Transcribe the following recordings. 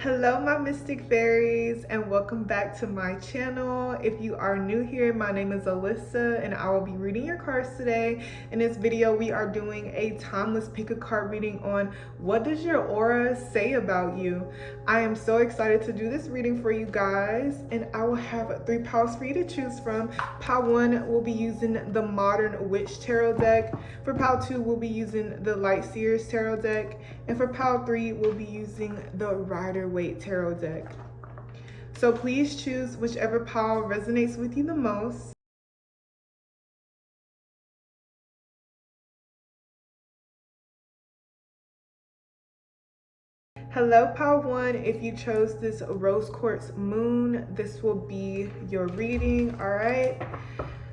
Hello my mystic fairies, and welcome back to my channel. If you are new here, my name is Alyssa and I will be reading your cards today. In this video we are doing a timeless pick a card reading on what does your aura say about you. I am so excited to do this reading for you guys, and I will have 3 piles for you to choose from. Pile 1 will be using the Modern Witch Tarot deck. For pile 2 we'll be using the Light Seers Tarot deck, and for pile 3 we'll be using the Rider-Waite Tarot deck. So please choose whichever pile resonates with you the most. Hello pile 1, if you chose this Rose Quartz Moon, this will be your reading. All right,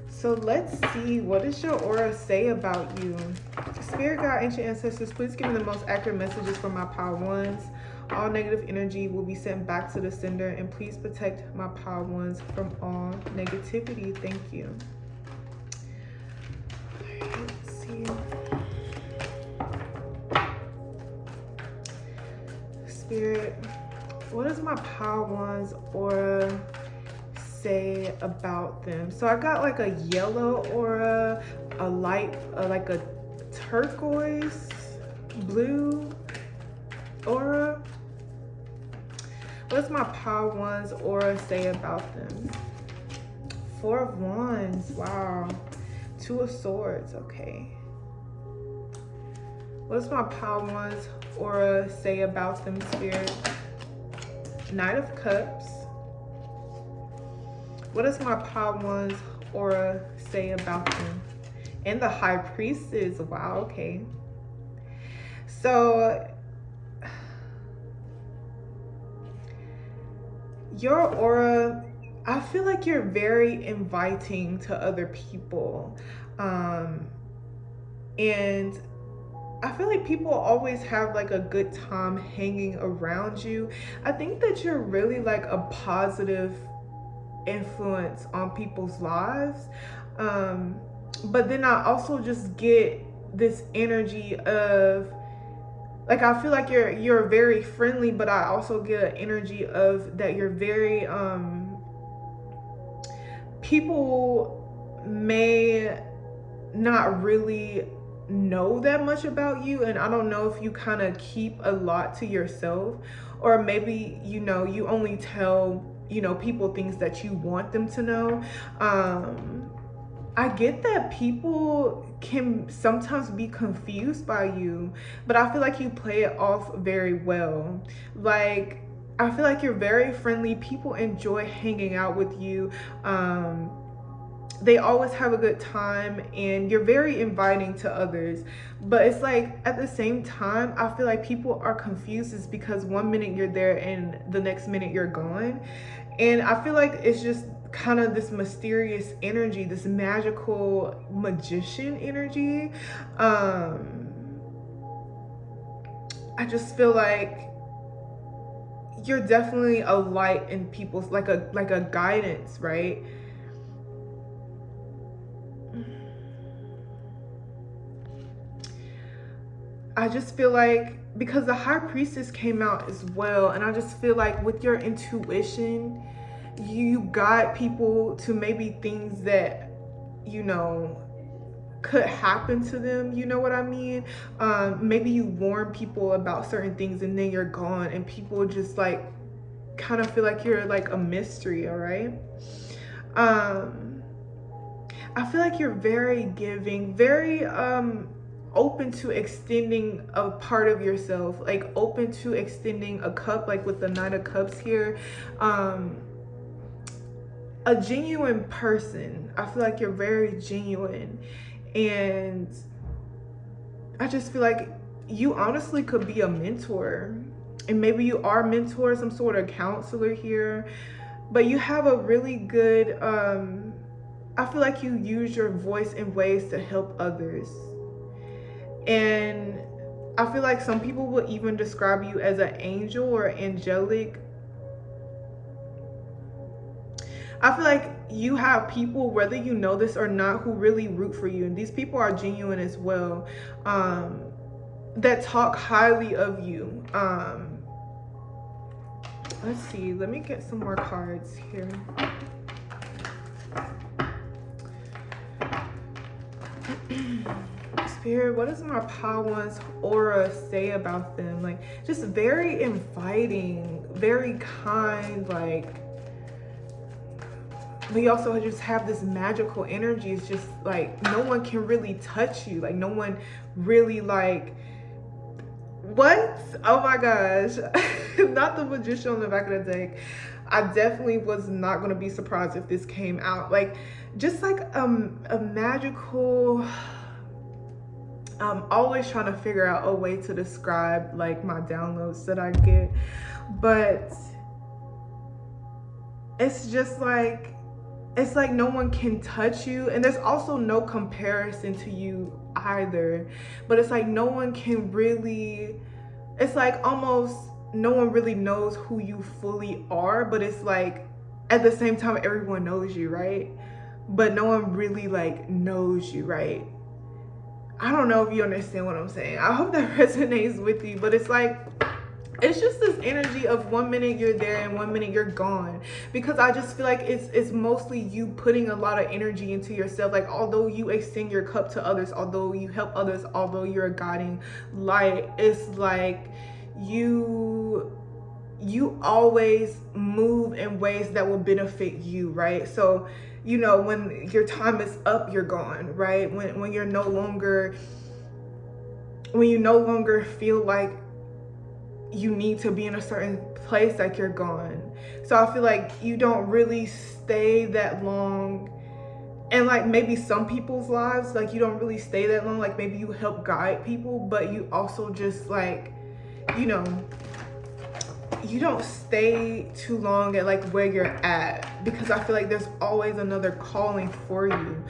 so let's see, what does your aura say about you? Spirit guide, ancient ancestors, please give me the most accurate messages for my pile 1s. All negative energy will be sent back to the sender, and please protect my pile 1s from all negativity. Thank you. All right, let's see. Spirit, what does my pile 1's aura say about them? So I got like a yellow aura, a light, like a turquoise blue aura. What does my pile 1's aura say about them? 4 of Wands, wow. 2 of Swords, okay. What does my pile 1's aura say about them, Spirit? Knight of Cups. What does my pile 1's aura say about them? And the High Priestess, wow, okay. So your aura, I feel like you're very inviting to other people. And I feel like people always have like a good time hanging around you. I think that you're really like a positive influence on people's lives. But then I also just get this energy of, like, I feel like you're very friendly, but I also get an energy of that you're very people may not really know that much about you, and I don't know if you kind of keep a lot to yourself, or maybe you only tell people things that you want them to know. I get that people can sometimes be confused by you, but I feel like you play it off very well. Like, I feel like you're very friendly. People enjoy hanging out with you. They always have a good time, and you're very inviting to others. But it's like, at the same time, I feel like people are confused is because one minute you're there and the next minute you're gone. And I feel like it's just kind of this mysterious energy, this magical magician energy. I just feel like you're definitely a light in people's, like a guidance, right? I just feel like, because the High Priestess came out as well, and I just feel like with your intuition, you guide people to maybe things that could happen to them, you know what I mean? Maybe you warn people about certain things and then you're gone, and people just like kind of feel like you're like a mystery. All right, I feel like you're very giving, very open to extending a part of yourself, like open to extending a cup, like with the Knight of Cups here. A genuine person. I feel like you're very genuine, and I just feel like you honestly could be a mentor, and maybe you are mentor, some sort of counselor here, but you have a really good I feel like you use your voice in ways to help others. And I feel like some people will even describe you as an angel or angelic. I feel like you have people, whether you know this or not, who really root for you. And these people are genuine as well, that talk highly of you. Let's see. Let me get some more cards here. Spirit, what does my Pawan's aura say about them? Like, just very inviting, very kind, like, we also just have this magical energy. It's just like no one can really touch you. Like no one really like, what? Oh my gosh. Not the Magician on the back of the deck. I definitely was not going to be surprised if this came out. Like just like a magical, I'm always trying to figure out a way to describe like my downloads that I get, but it's just like, it's like no one can touch you, and there's also no comparison to you either, but it's like no one can really, it's like almost no one really knows who you fully are, but it's like at the same time everyone knows you, right? But no one really like knows you, right? I don't know if you understand what I'm saying. I hope that resonates with you, but it's like, it's just this energy of 1 minute you're there and 1 minute you're gone, because I just feel like it's mostly you putting a lot of energy into yourself. Like although you extend your cup to others, although you help others, although you're a guiding light, it's like you always move in ways that will benefit you, right? So you know, when your time is up, you're gone, right? When you're no longer, when you no longer feel like you need to be in a certain place, like you're gone. So I feel like you don't really stay that long. And like maybe some people's lives, like you don't really stay that long. Like maybe you help guide people, but you also just like, you know, you don't stay too long at like where you're at, because I feel like there's always another calling for you.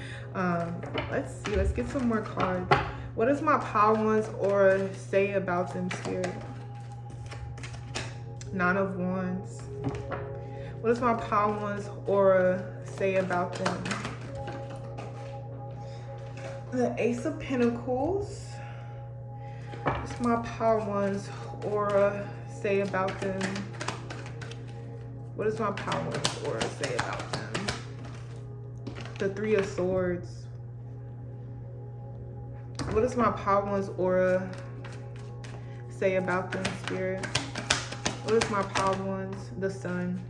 Let's see, let's get some more cards. What does my Pawan's aura say about them, Spirit? 9 of Wands. What does my Pawan's aura say about them? The Ace of Pentacles. What's my Pawan's aura say about them? What does my Pawan's aura say about them? The 3 of Swords. What does my Pawan's aura say about them, Spirit? What is my Pawan's? The Sun.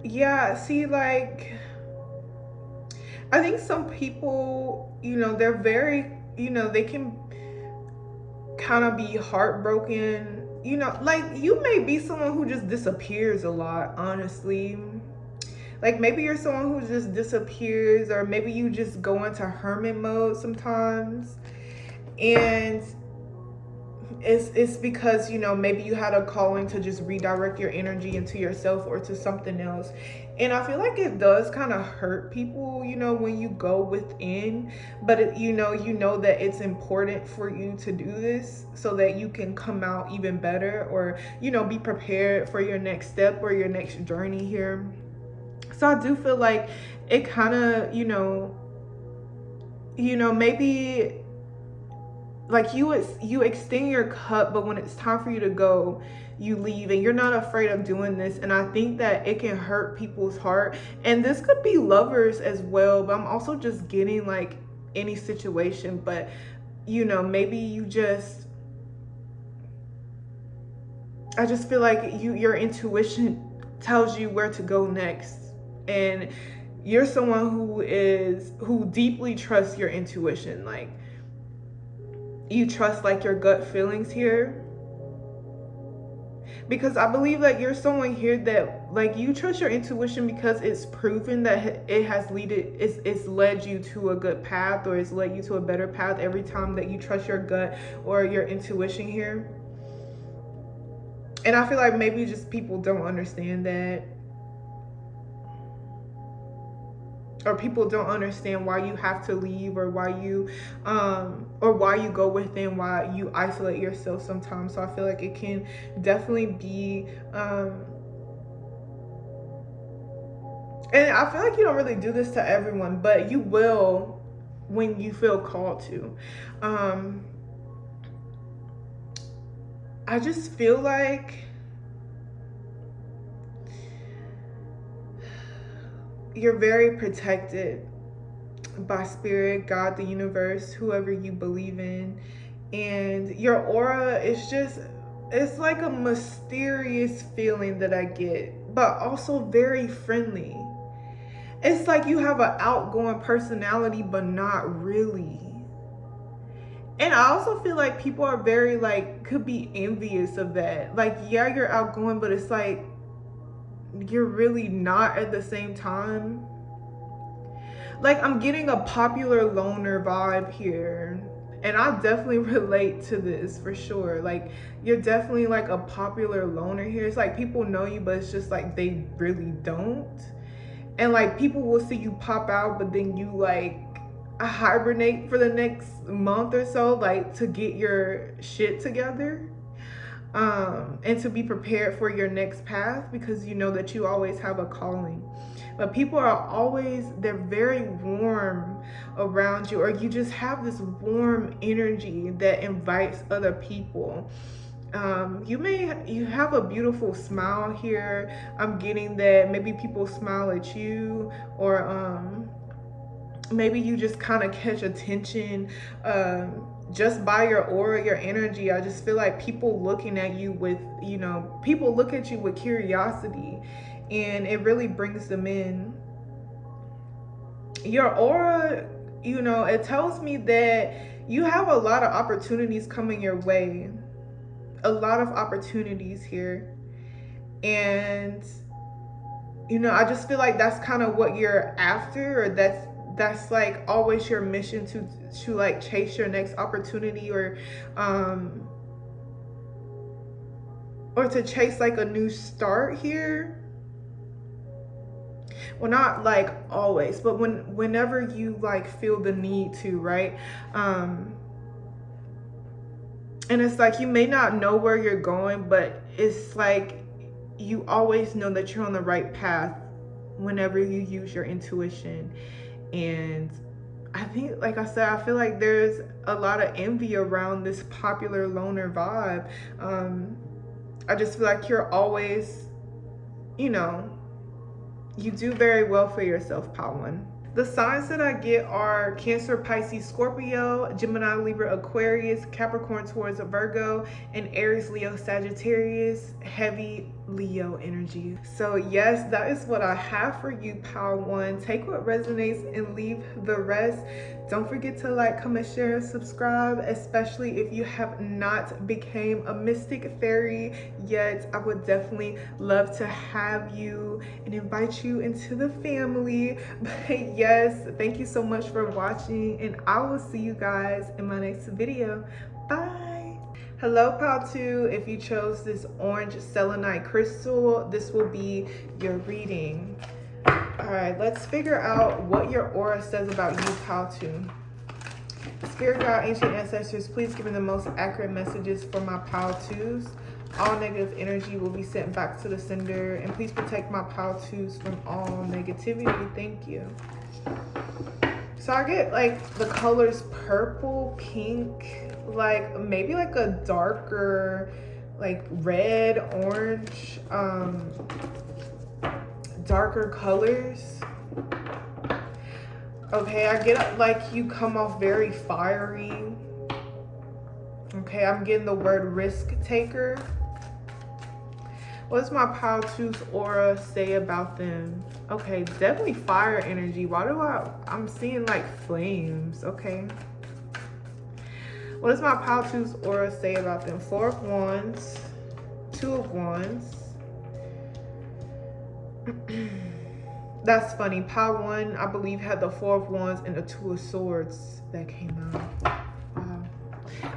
Yeah, see, like, I think some people, you know, they're very, you know, they can kind of be heartbroken. You know, like, you may be someone who just disappears a lot, honestly. Like maybe you're someone who just disappears, or maybe you just go into hermit mode sometimes. And it's because, you know, maybe you had a calling to just redirect your energy into yourself or to something else. And I feel like it does kind of hurt people, you know, when you go within, but it, you know that it's important for you to do this so that you can come out even better, or, you know, be prepared for your next step or your next journey here. So I do feel like it kind of, you know, maybe like you extend your cup, but when it's time for you to go, you leave, and you're not afraid of doing this. And I think that it can hurt people's heart. And this could be lovers as well, but I'm also just getting like any situation. But, you know, maybe you just, I just feel like your intuition tells you where to go next. And you're someone who deeply trusts your intuition. Like you trust like your gut feelings here, because I believe that you're someone here that like you trust your intuition because it's proven that it has it's led you to a good path, or it's led you to a better path every time that you trust your gut or your intuition here. And I feel like maybe just people don't understand that. Or people don't understand why you have to leave, or why you go within, why you isolate yourself sometimes. So I feel like it can definitely be and I feel like you don't really do this to everyone, but you will when you feel called to. I just feel like you're very protected by spirit, God, the universe, whoever you believe in. And your aura is just, it's like a mysterious feeling that I get, but also very friendly. It's like you have an outgoing personality, but not really. And I also feel like people are very, like, could be envious of that. Like, yeah, you're outgoing, but it's like you're really not at the same time. Like, I'm getting a popular loner vibe here. And I definitely relate to this for sure. Like, you're definitely like a popular loner here. It's like people know you, but it's just like they really don't. And like people will see you pop out, but then you like hibernate for the next month or so, like to get your shit together. And to be prepared for your next path, because you know that you always have a calling. But people are always, they're very warm around you, or you just have this warm energy that invites other people. You have a beautiful smile here. I'm getting that maybe people smile at you, or maybe you just kind of catch attention just by your aura, your energy. I just feel like people looking at you with, you know, people look at you with curiosity, and it really brings them in. Your aura, you know, it tells me that you have a lot of opportunities coming your way. A lot of opportunities here. And, you know, I just feel like that's kind of what you're after, or that's like always your mission to like chase your next opportunity, or to chase like a new start here. Well, not like always, but whenever you like feel the need to, right? And it's like you may not know where you're going, but it's like you always know that you're on the right path whenever you use your intuition. And I think, like I said, I feel like there's a lot of envy around this popular loner vibe. I just feel like you're always, you know, you do very well for yourself, Pal One. The signs that I get are Cancer, Pisces, Scorpio, Gemini, Libra, Aquarius, Capricorn, Taurus, Virgo, and Aries, Leo, Sagittarius. Heavy Leo energy. So yes, that is what I have for you, Pal One. Take what resonates and leave the rest. Don't forget to like, comment, share, subscribe, especially if you have not became a mystic fairy yet. I would definitely love to have you and invite you into the family. But yes, thank you so much for watching, and I will see you guys in my next video. Bye. Hello, Pal 2. If you chose this orange selenite crystal, this will be your reading. All right, let's figure out what your aura says about you, Pal 2. Spirit guide, ancient ancestors, please give me the most accurate messages for my Pal 2s. All negative energy will be sent back to the sender, and please protect my Pal 2s from all negativity. Thank you. So I get like the colors purple, pink, like maybe like a darker like red, orange, darker colors. Okay, I get like you come off very fiery. Okay, I'm getting the word risk taker. What does my Pal 2's aura say about them? Okay, definitely fire energy. Why do I'm seeing like flames? Okay. What does my Pal 2's aura say about them? Four of Wands, Two of Wands. That's funny. Pal 1, I believe, had the Four of Wands and the Two of Swords that came out. Wow.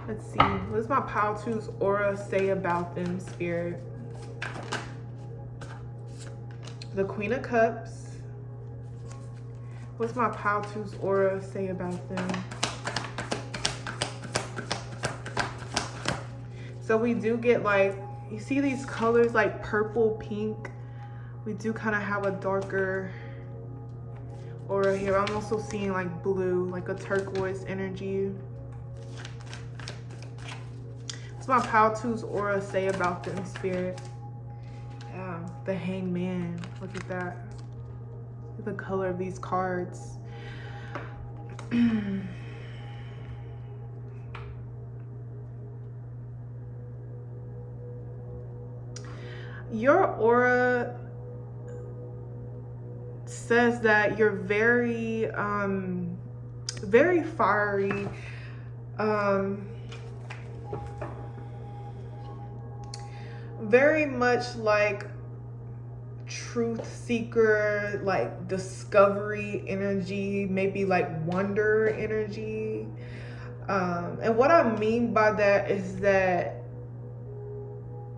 Let's see. What does my Pal 2's aura say about them, Spirit? The Queen of Cups. What's my Pal 2's aura say about them? So we do get like, you see these colors like purple, pink. We do kind of have a darker aura here. I'm also seeing like blue, like a turquoise energy. What's my Pile 2's aura say about them, Spirit? Yeah, the Hangman. Look at that. The color of these cards. Your aura says that you're very very fiery, very much like truth seeker, like discovery energy, maybe like wonder energy. And what I mean by that is that,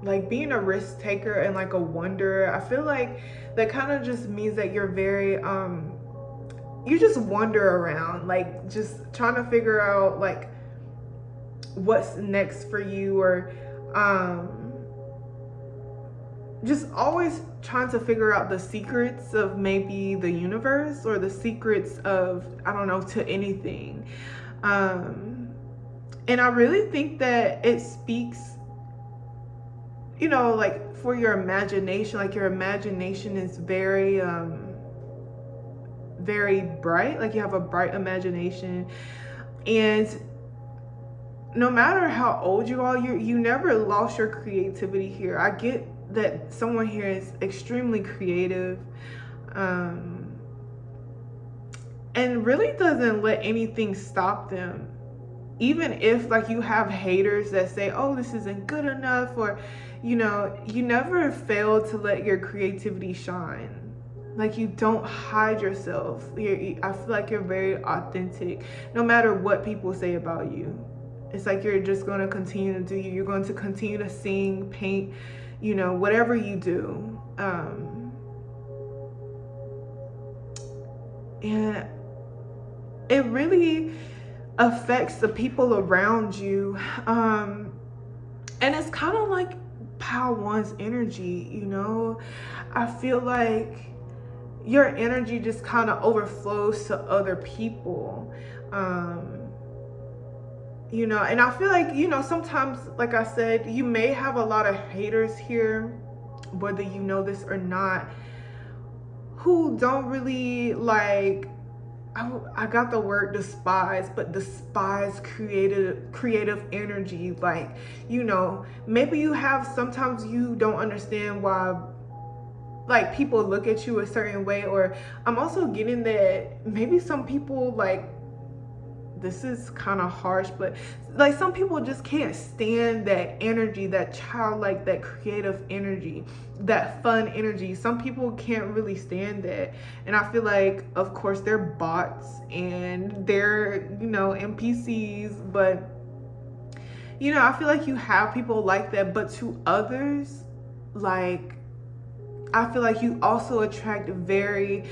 like, being a risk taker and like a wanderer, I feel like that kind of just means that you're very you just wander around, like just trying to figure out like what's next for you, or just always trying to figure out the secrets of maybe the universe, or the secrets of, I don't know, to anything. And I really think that it speaks, you know, like for your imagination. Like your imagination is very very bright. Like you have a bright imagination, and no matter how old you are, you never lost your creativity here. I get that someone here is extremely creative, and really doesn't let anything stop them. Even if like you have haters that say, oh, this isn't good enough, or, you know, you never fail to let your creativity shine. Like you don't hide yourself. I feel like you're very authentic, no matter what people say about you. It's like you're just going to continue to do you. You're going to continue to sing, paint, you know, whatever you do. And it really affects the people around you. And it's kind of like Pile 1's energy, you know? I feel like your energy just kind of overflows to other people. You know, and I feel like, you know, sometimes, like I said, you may have a lot of haters here, whether you know this or not, who don't really like, I got the word despise, but despise creative energy. Like, you know, maybe you have, sometimes you don't understand why like people look at you a certain way, or I'm also getting that maybe some people, like, this is kind of harsh, but like some people just can't stand that energy, that childlike, that creative energy, that fun energy. Some people can't really stand that. And I feel like, of course, they're bots and they're, you know, NPCs, but, you know, I feel like you have people like that. But to others, like, I feel like you also attract very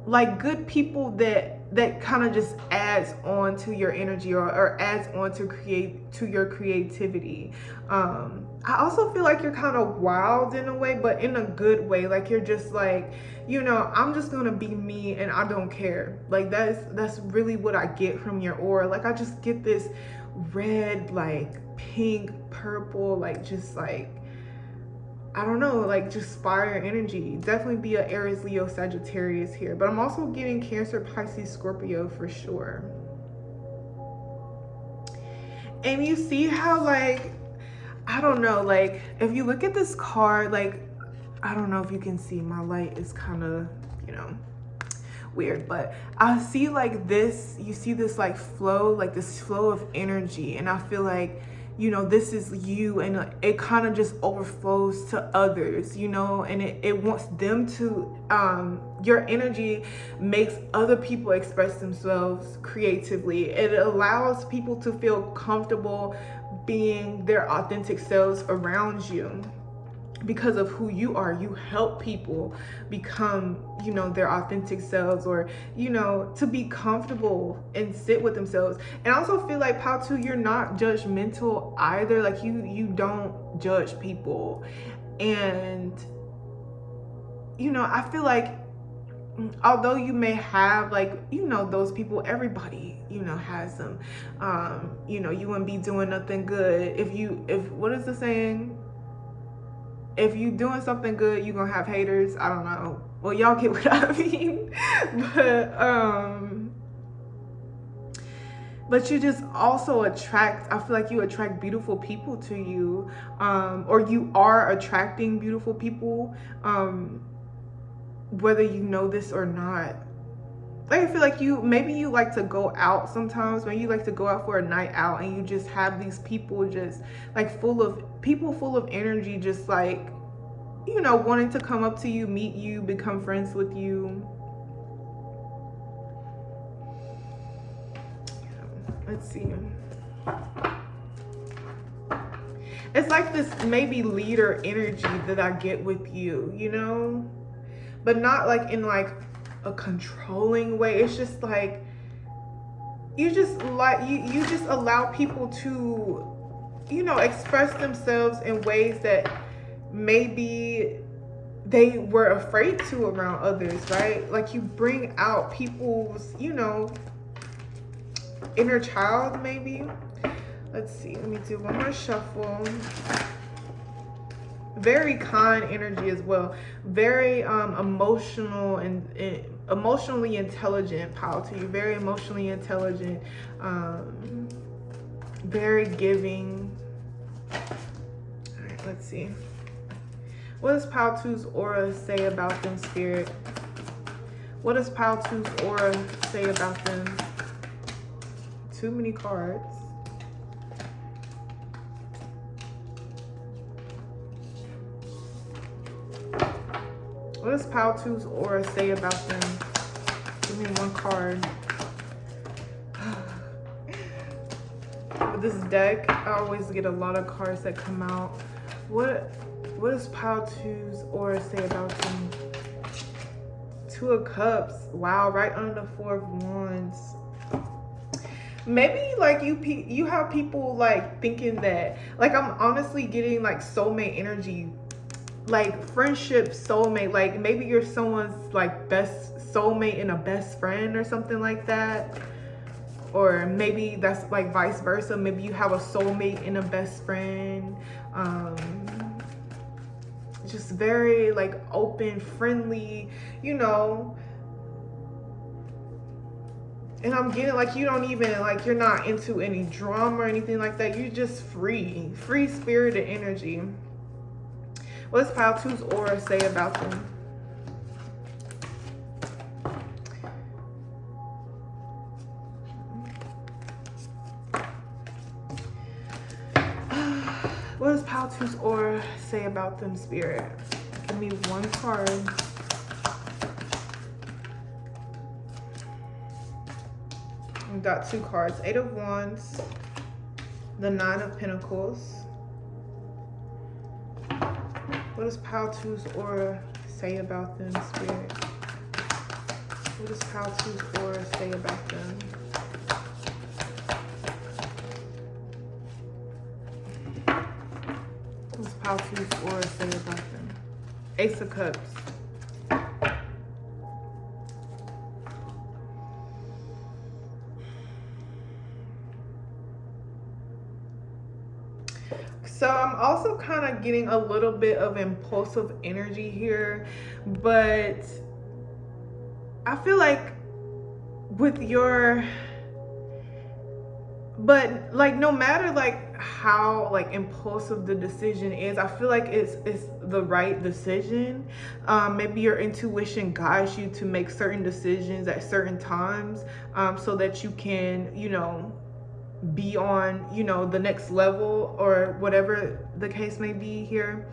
like good people that kind of just adds on to your energy, or adds on to your creativity. I also feel like you're kind of wild in a way, but in a good way. Like you're just like, you know, I'm just gonna be me and I don't care. Like that's really what I get from your aura. Like I just get this red, like pink, purple, like just like, I don't know, like just fire energy. Definitely be an Aries, Leo, Sagittarius here. But I'm also getting Cancer, Pisces, Scorpio for sure. And you see how, like, I don't know, like if you look at this card, like, I don't know if you can see, my light is kind of, you know, weird, but I see like this, you see this like flow, like this flow of energy. And I feel like, you know, this is you, and it kind of just overflows to others, you know, and it wants them to, your energy makes other people express themselves creatively. It allows people to feel comfortable being their authentic selves around you. Because of who you are, you help people become, you know, their authentic selves, or, you know, to be comfortable and sit with themselves. And I also feel like, Pile 2, you're not judgmental either. Like you don't judge people. And, you know, I feel like although you may have, like, you know, those people, everybody, you know, has them. You know, you wouldn't be doing nothing good if what is the saying? If you doing something good, you're gonna have haters. I don't know. Well, y'all get what I mean. But you just also attract, I feel like you attract beautiful people to you, or you are attracting beautiful people, whether you know this or not. Like, I feel like maybe you like to go out sometimes, maybe you like to go out for a night out, and you just have these people just like full of energy, just like, you know, wanting to come up to you, meet you, become friends with you. Let's see. It's like this maybe leader energy that I get with you, you know? But not like in like a controlling way. It's just like you just allow people to, you know, express themselves in ways that maybe they were afraid to around others, right? Like you bring out people's, you know, inner child maybe. Let's see, let me do one more shuffle. Very kind energy as well. Very emotional and emotionally intelligent pile to you. Very emotionally intelligent, very giving. All right, let's see. What does Pile 2's aura say about them, Spirit? What does Pile 2's aura say about them? Too many cards. What does Pile 2's aura say about them? Give me one card. With this deck, I always get a lot of cards that come out. What does Pile 2's aura say about them? Two of Cups. Wow, right under the Four of Wands. Maybe like you have people like thinking that, like, I'm honestly getting like soulmate energy, like friendship, soulmate. Like maybe you're someone's like best soulmate and a best friend or something like that. Or maybe that's like vice versa. Maybe you have a soulmate and a best friend. Just very like open, friendly, you know. And I'm getting like you don't even like, you're not into any drama or anything like that. You're just free spirited energy. What does Pile 2's aura say about them? What does Pile 2's aura say about them, Spirit? Give me one card. We've got two cards. Eight of Wands, the Nine of Pentacles. What does Pile 2's aura say about them, Spirit? What does Pile 2's aura say about them? What does Pile 2's aura say about them? Ace of Cups. So I'm also kind of getting a little bit of impulsive energy here, but I feel like with your, but like no matter like how like impulsive the decision is, I feel like it's the right decision. Maybe your intuition guides you to make certain decisions at certain times, so that you can, you know, be on, you know, the next level or whatever the case may be here.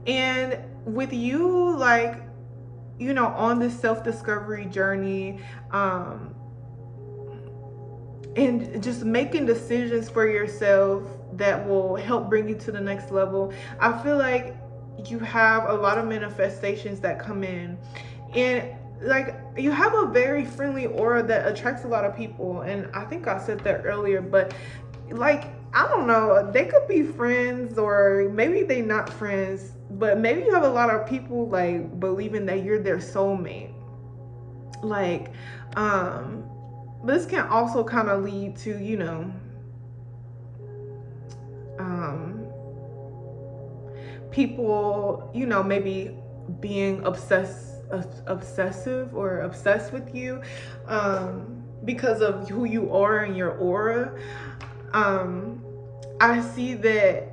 And with you, like, you know, on this self-discovery journey, and just making decisions for yourself that will help bring you to the next level, I feel like you have a lot of manifestations that come in, and like you have a very friendly aura that attracts a lot of people. And I think I said that earlier, but like, I don't know, they could be friends or maybe they not friends, but maybe you have a lot of people like believing that you're their soulmate. Like, this can also kind of lead to, you know, people, you know, maybe being obsessive or obsessed with you, because of who you are and your aura. I see that,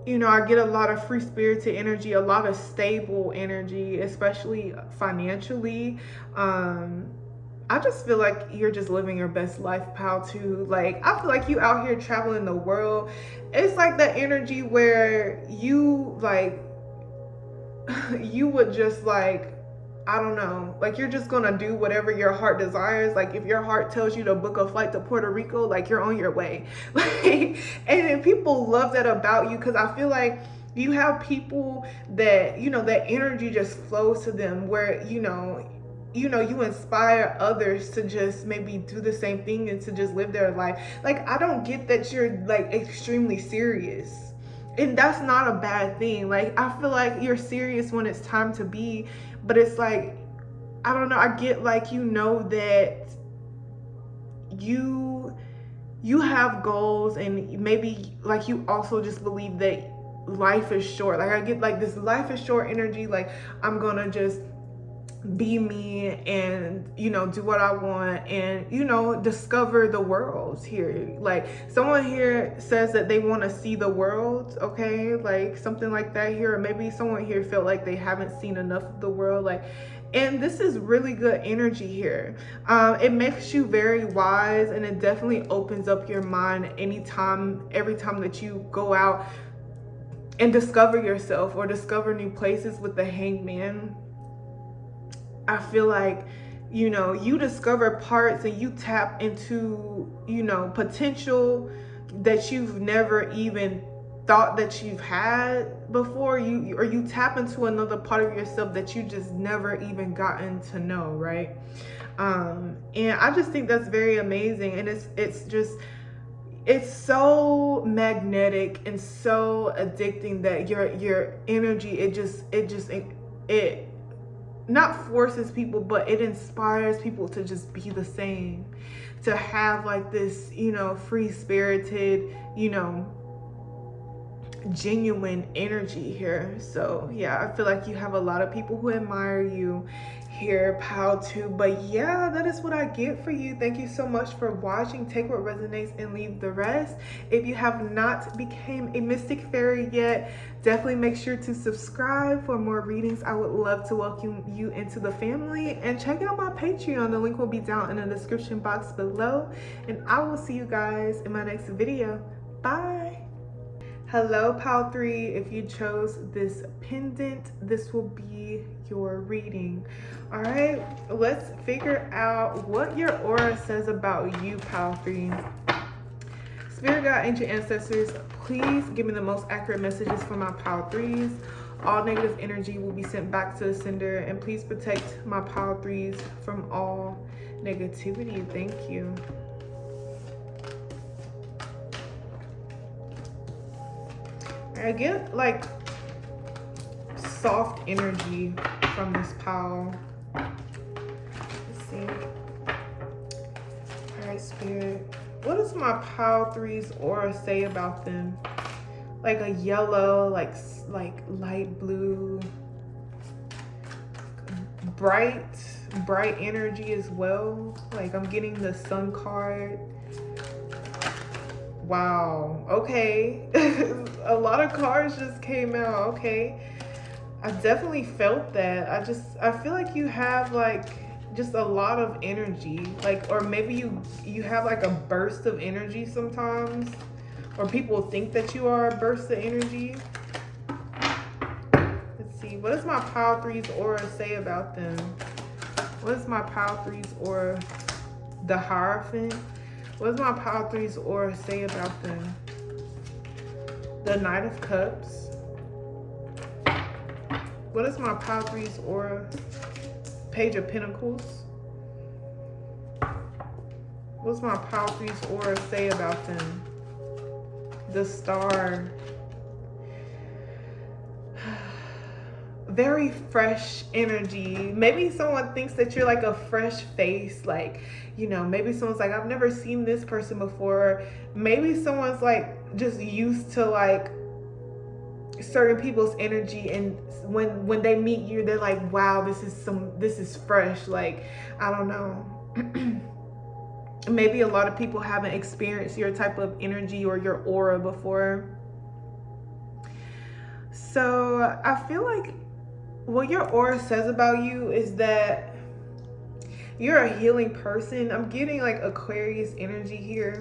you know, I get a lot of free spirited energy, a lot of stable energy, especially financially. I just feel like you're just living your best life, pal, too. Like, I feel like you out here traveling the world. It's like the energy where you, like, you would just, like, I don't know, like, you're just gonna do whatever your heart desires. Like, if your heart tells you to book a flight to Puerto Rico, like, you're on your way. Like, and then people love that about you, because I feel like you have people that, you know, that energy just flows to them, where, you know, you inspire others to just maybe do the same thing and to just live their life. Like, I don't get that you're, like, extremely serious. And that's not a bad thing. Like, I feel like you're serious when it's time to be, but it's like, I don't know, I get, like, you know, that you have goals, and maybe, like, you also just believe that life is short. Like, I get, like, this life is short energy. Like, I'm gonna just be me and, you know, do what I want and, you know, discover the world here. Like, someone here says that they want to see the world, okay, like something like that here. Or maybe someone here felt like they haven't seen enough of the world. Like, and this is really good energy here. It makes you very wise, and it definitely opens up your mind every time that you go out and discover yourself or discover new places with the Hangman. I feel like, you know, you discover parts and you tap into, you know, potential that you've never even thought that you've had before. You tap into another part of yourself that you just never even gotten to know, right? And I just think that's very amazing. And it's so magnetic and so addicting that your energy, it not forces people, but it inspires people to just be the same, to have like this, you know, free spirited, you know, genuine energy here. So yeah, I feel like you have a lot of people who admire you here, pal, too. But yeah, that is what I get for you. Thank you so much for watching. Take what resonates and leave the rest. If you have not become a mystic fairy yet, definitely make sure to subscribe for more readings. I would love to welcome you into the family, and check out my Patreon. The link will be down in the description box below, and I will see you guys in my next video. Bye. Hello, Pal 3. If you chose this pendant, this will be your reading. All right, let's figure out what your aura says about you, Pal 3. Spirit guide, ancient ancestors, please give me the most accurate messages for my Pal 3s. All negative energy will be sent back to the sender, and please protect my Pal 3s from all negativity. Thank you. I get like soft energy from this pile. Let's see. All right, Spirit. What does my pile 3's aura say about them? Like a yellow, like light blue, bright energy as well. Like, I'm getting the Sun card. Wow, okay. A lot of cards just came out. Okay, I definitely felt that. I feel like you have like just a lot of energy, like, or maybe you have like a burst of energy sometimes, or people think that you are a burst of energy. Let's see, what does my Pile 3's aura say about them? What does my Pile 3's aura? The Hierophant. What does my Pile 3's aura say about them? The Knight of Cups. What is my Pile 3's aura? Page of Pentacles. What does my Pile 3's aura say about them? The Star. very fresh energy. Maybe someone thinks that you're like a fresh face, like, you know, maybe someone's like, I've never seen this person before. Maybe someone's like just used to like certain people's energy, and when they meet you, they're like, wow, this is fresh. Like, I don't know. Maybe a lot of people haven't experienced your type of energy or your aura before. So I feel like what your aura says about you is that you're a healing person. I'm getting like Aquarius energy here.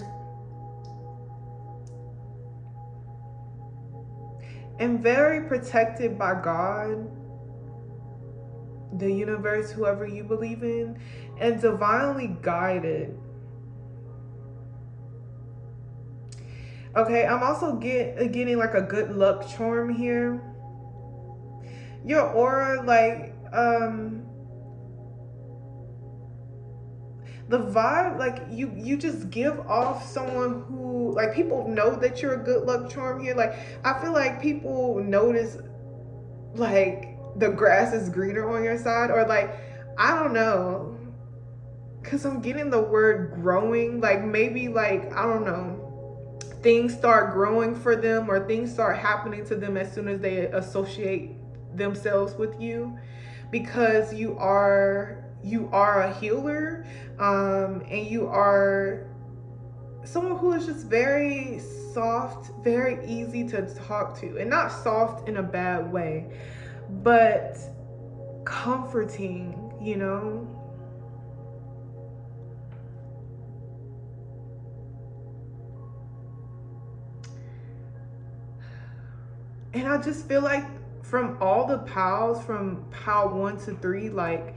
And very protected by God, the universe, whoever you believe in, and divinely guided. Okay, I'm also getting like a good luck charm here. Your aura, like, the vibe, like you just give off someone who, like, people know that you're a good luck charm here. Like, I feel like people notice like the grass is greener on your side, or like, I don't know, because I'm getting the word growing. Like, maybe, like, I don't know, things start growing for them, or things start happening to them as soon as they associate themselves with you, because you are a healer, and you are someone who is just very soft, very easy to talk to, and not soft in a bad way, but comforting, you know. And I just feel like from all the pals, from pal 1 to 3, like,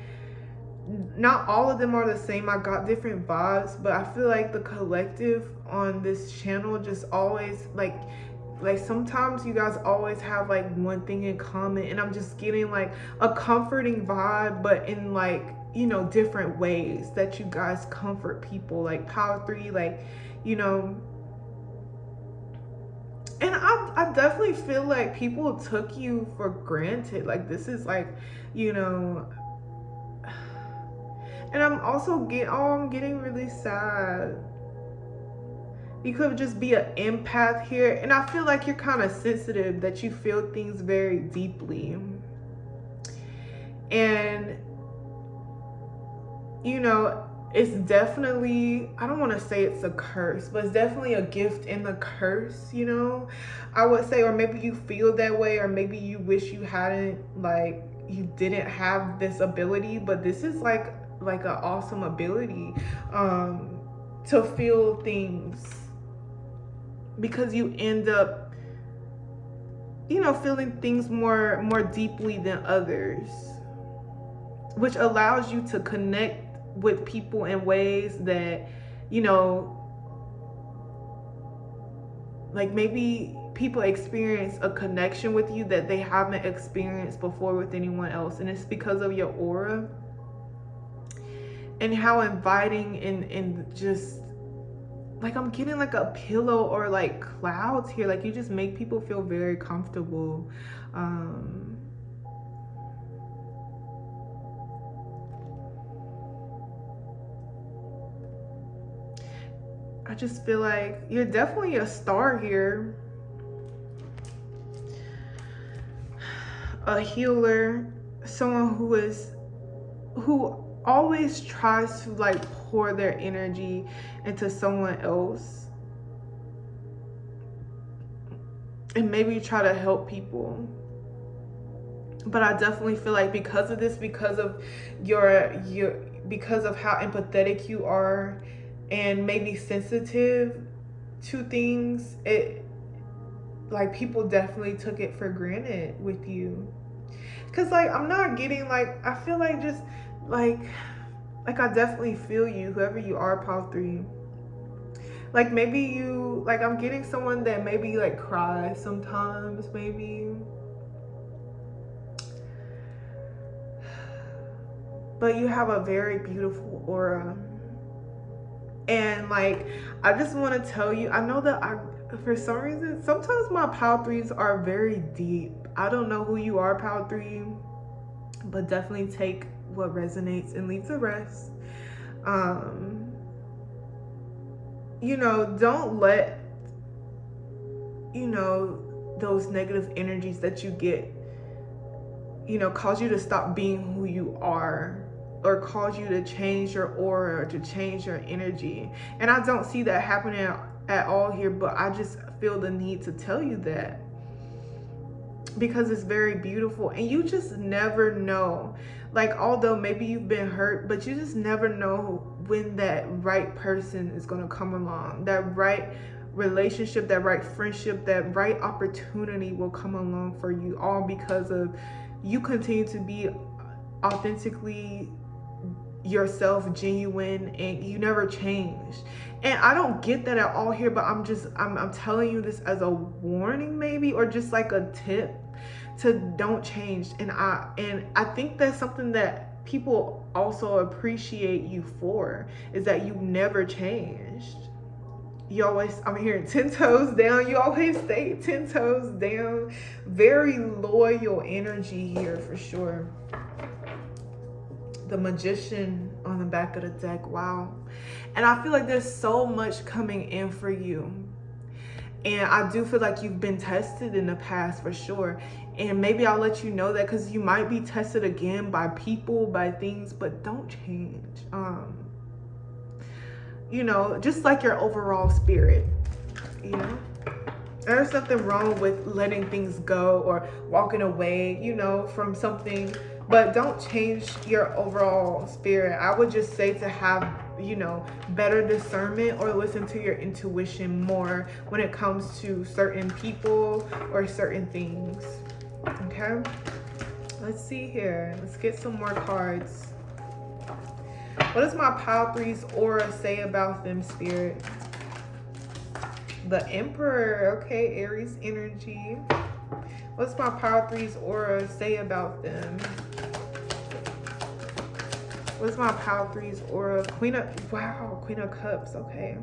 not all of them are the same. I got different vibes, but I feel like the collective on this channel just always, like sometimes you guys always have like one thing in common, and I'm just getting like a comforting vibe, but in, like, you know, different ways that you guys comfort people. Like pal 3, like, you know. And I definitely feel like people took you for granted. Like, this is like, you know. And I'm also getting really sad. You could just be an empath here. And I feel like you're kind of sensitive, that you feel things very deeply. And, you know, it's definitely, I don't want to say it's a curse, but it's definitely a gift in the curse, you know, I would say. Or maybe you feel that way, or maybe you wish you hadn't, like, you didn't have this ability, but this is like an awesome ability, to feel things, because you end up, you know, feeling things more deeply than others, which allows you to connect with people in ways that, you know, like maybe people experience a connection with you that they haven't experienced before with anyone else. And it's because of your aura and how inviting and just, like, I'm getting like a pillow or like clouds here. Like, you just make people feel very comfortable. I just feel like you're definitely a star here. A healer, someone who always tries to like pour their energy into someone else, and maybe try to help people. But I definitely feel like because of this, because of because of how empathetic you are, and maybe sensitive to things, it, like, people definitely took it for granted with you. Because, like, I'm not getting, like, I feel like just, like I definitely feel you, whoever you are, pal 3. Like, maybe you, like, I'm getting someone that maybe, like, cries sometimes, maybe. But you have a very beautiful aura. And, like, I just want to tell you, I know that For some reason, sometimes my pile threes are very deep. I don't know who you are, pile three, but definitely take what resonates and leave the rest. Don't let, those negative energies that you get, cause you to stop being who you are, or cause you to change your aura, or to change your energy. And I don't see that happening at all here, but I just feel the need to tell you that, because it's very beautiful. And you just never know, like, although maybe you've been hurt, but you just never know when that right person is going to come along, that right relationship, that right friendship, that right opportunity will come along for you, all because of you continue to be authentically yourself, genuine, and you never changed. And I don't get that at all here, but I'm telling you this as a warning, maybe, or just like a tip to don't change. And I think that's something that people also appreciate you for, is that you never changed. You always, I'm hearing 10 toes down. You always stay 10 toes down. Very loyal energy here for sure. The Magician on the back of the deck. Wow. And I feel like there's so much coming in for you. And I do feel like you've been tested in the past for sure. And maybe I'll let you know that, because you might be tested again by people, by things, but don't change. Just like your overall spirit, There's nothing wrong with letting things go or walking away, from something, but don't change your overall spirit. I would just say to have, better discernment, or listen to your intuition more when it comes to certain people or certain things. Okay? Let's see here. Let's get some more cards. What does my pile three's aura say about them, Spirit? The Emperor. Okay, Aries energy. What's my pile three's aura say about them? What's my pile three's aura? Queen of Cups. Okay.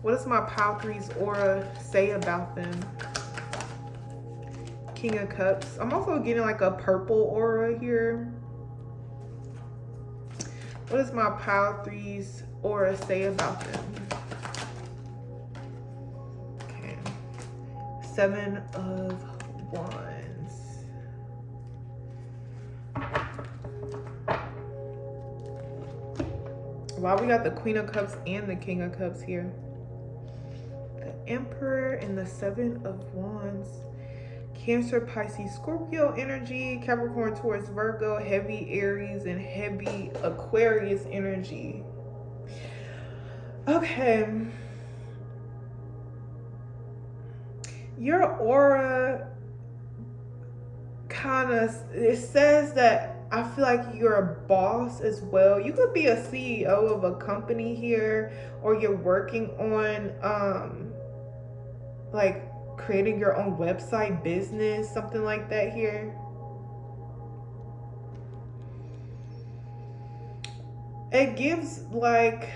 What does my pile three's aura say about them? King of Cups. I'm also getting like a purple aura here. What does my pile three's aura say about them? Okay. 7 of Wands. Wow, we got the Queen of Cups and the King of Cups here. The Emperor and the 7 of Wands. Cancer, Pisces, Scorpio energy, Capricorn, Taurus, Virgo, heavy Aries, and heavy Aquarius energy. Okay. Your aura it says that I feel like you're a boss as well. You could be a CEO of a company here, or you're working on like creating your own website, business, something like that here. It gives like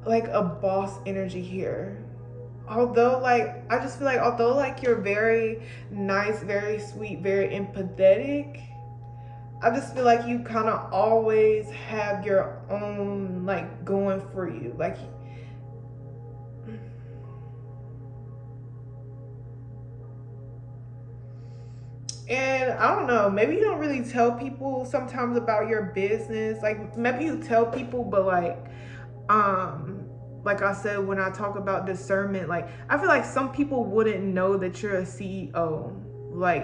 a boss energy here. Although I just feel like you're very nice, very sweet, very empathetic, I just feel like you kind of always have your own going for you. And I don't know, maybe you don't really tell people sometimes about your business. Maybe you tell people, but like I said, when I talk about discernment, I feel like some people wouldn't know that you're a CEO.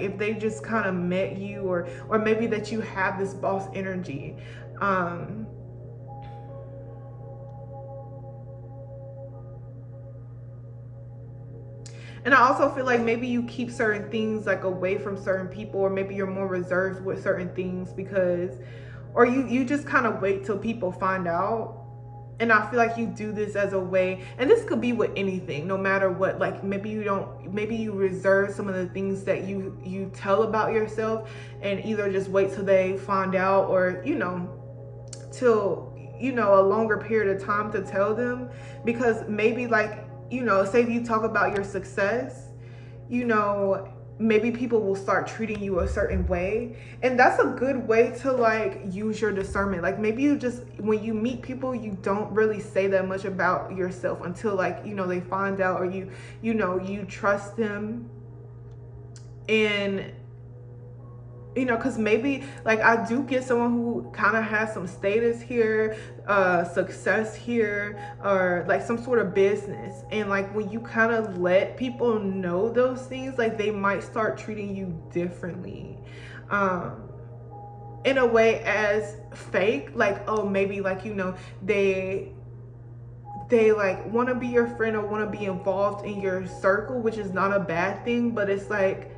If they just kind of met you, or maybe that you have this boss energy. And I also feel like maybe you keep certain things away from certain people, or maybe you're more reserved with certain things or you just kind of wait till people find out. And I feel like you do this as a way, and this could be with anything, no matter what. Maybe you reserve some of the things that you tell about yourself, and either just wait till they find out, or till a longer period of time to tell them, because maybe like, say if you talk about your success, maybe people will start treating you a certain way, and that's a good way to like use your discernment. Like maybe you just, when you meet people, you don't really say that much about yourself until like they find out, or you trust them. And because maybe like I do get someone who kind of has some status here, success here, or like some sort of business, and like when you kind of let people know those things, like they might start treating you differently, in a way as fake, like, oh, maybe like they like want to be your friend or want to be involved in your circle, which is not a bad thing, but it's like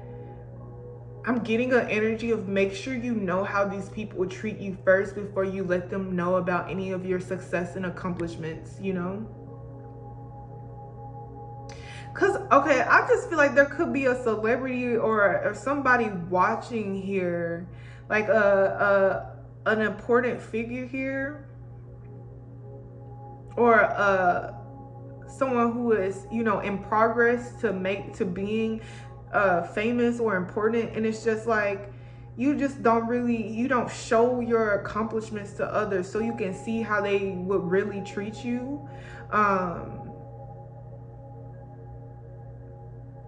I'm getting an energy of make sure you know how these people treat you first before you let them know about any of your success and accomplishments, Because, okay, I just feel like there could be a celebrity or somebody watching here, like an important figure here, or someone who is, in progress to being famous or important, and it's just like you don't show your accomplishments to others so you can see how they would really treat you,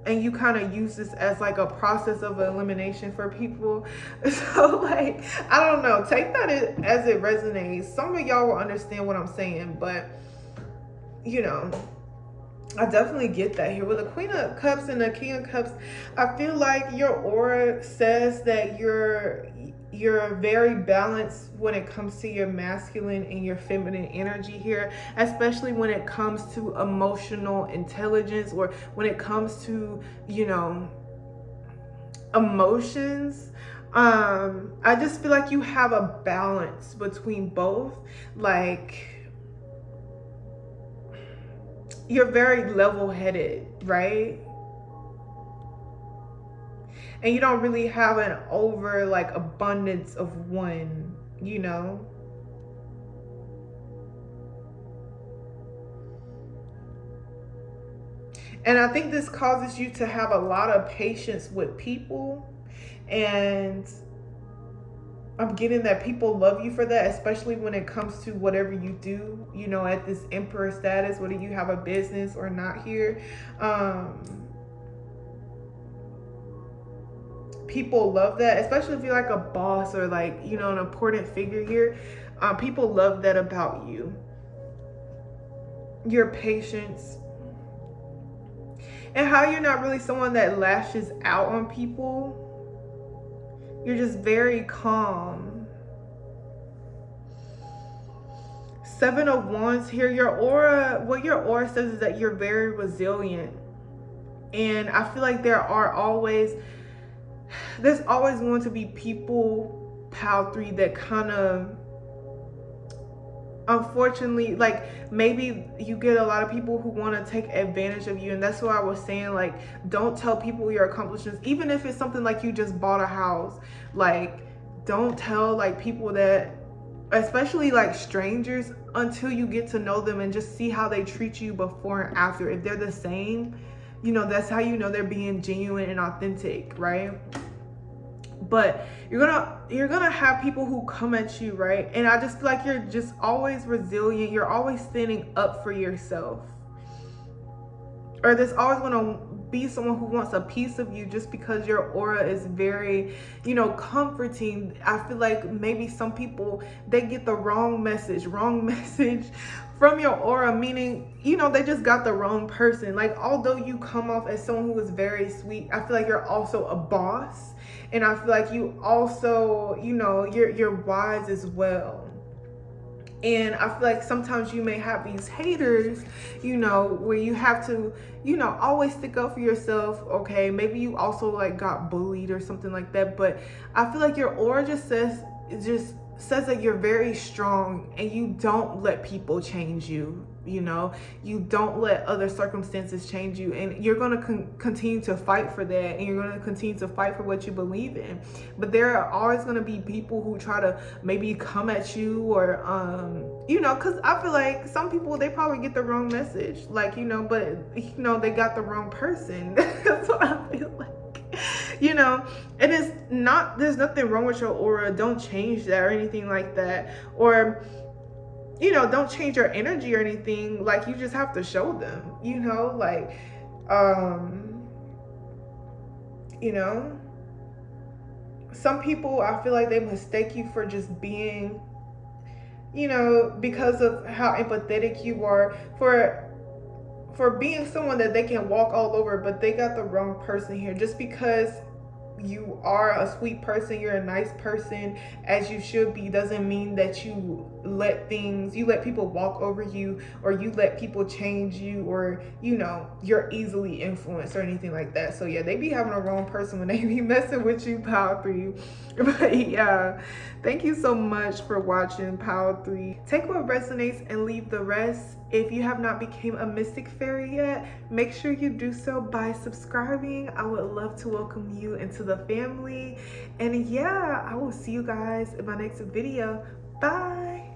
and you kind of use this as like a process of elimination for people. So like, I don't know, take that as it resonates. Some of y'all will understand what I'm saying, but I definitely get that here. With the Queen of Cups and the King of Cups, I feel like your aura says that you're very balanced when it comes to your masculine and your feminine energy here, especially when it comes to emotional intelligence, or when it comes to, emotions. I just feel like you have a balance between both. Like, you're very level-headed, right? And you don't really have an over like abundance of one, And I think this causes you to have a lot of patience with people, and I'm getting that people love you for that, especially when it comes to whatever you do, at this emperor status, whether you have a business or not here. People love that, especially if you're like a boss or like, an important figure here. People love that about you. Your patience. And how you're not really someone that lashes out on people. You're just very calm. 7 of Wands here. What your aura says is that you're very resilient. And I feel like there's always going to be people, Pal 3, that kind of, unfortunately, like maybe you get a lot of people who want to take advantage of you. And that's why I was saying, like, don't tell people your accomplishments, even if it's something like you just bought a house. Like, don't tell like people that, especially like strangers, until you get to know them and just see how they treat you before and after. If they're the same, that's how they're being genuine and authentic, right? But you're gonna have people who come at you, right? And I just feel like you're just always resilient. You're always standing up for yourself. Or there's always gonna be someone who wants a piece of you just because your aura is very, comforting. I feel like maybe some people, they get the wrong message from your aura, meaning, they just got the wrong person. Like, although you come off as someone who is very sweet, I feel like you're also a boss. And I feel like you also, you're wise as well. And I feel like sometimes you may have these haters, where you have to, always stick up for yourself. Okay, maybe you also like got bullied or something like that. But I feel like your aura just says, just says that you're very strong and you don't let people change you. You know, you don't let other circumstances change you, and you're going to continue to fight for that, and you're going to continue to fight for what you believe in. But there are always going to be people who try to maybe come at you, or you know, because I feel like some people, they probably get the wrong message, like, you know, but you know, they got the wrong person. That's what I feel like. You know, and it's not, there's nothing wrong with your aura. Don't change that or anything like that, or, you know, don't change your energy or anything. Like, you just have to show them, you know, like, you know, some people, I feel like they mistake you for just being, you know, because of how empathetic you are, for being someone that they can walk all over, but they got the wrong person here. Just because you are a sweet person, you're a nice person, as you should be, doesn't mean that you let people walk over you, or you let people change you, or, you know, you're easily influenced or anything like that. So yeah, they be having a wrong person when they be messing with you, Power 3. But yeah, thank you so much for watching, Power 3. Take what resonates and leave the rest. If you have not become a Mystic Fairy yet, make sure you do so by subscribing. I would love to welcome you into the family. And yeah, I will see you guys in my next video. Bye.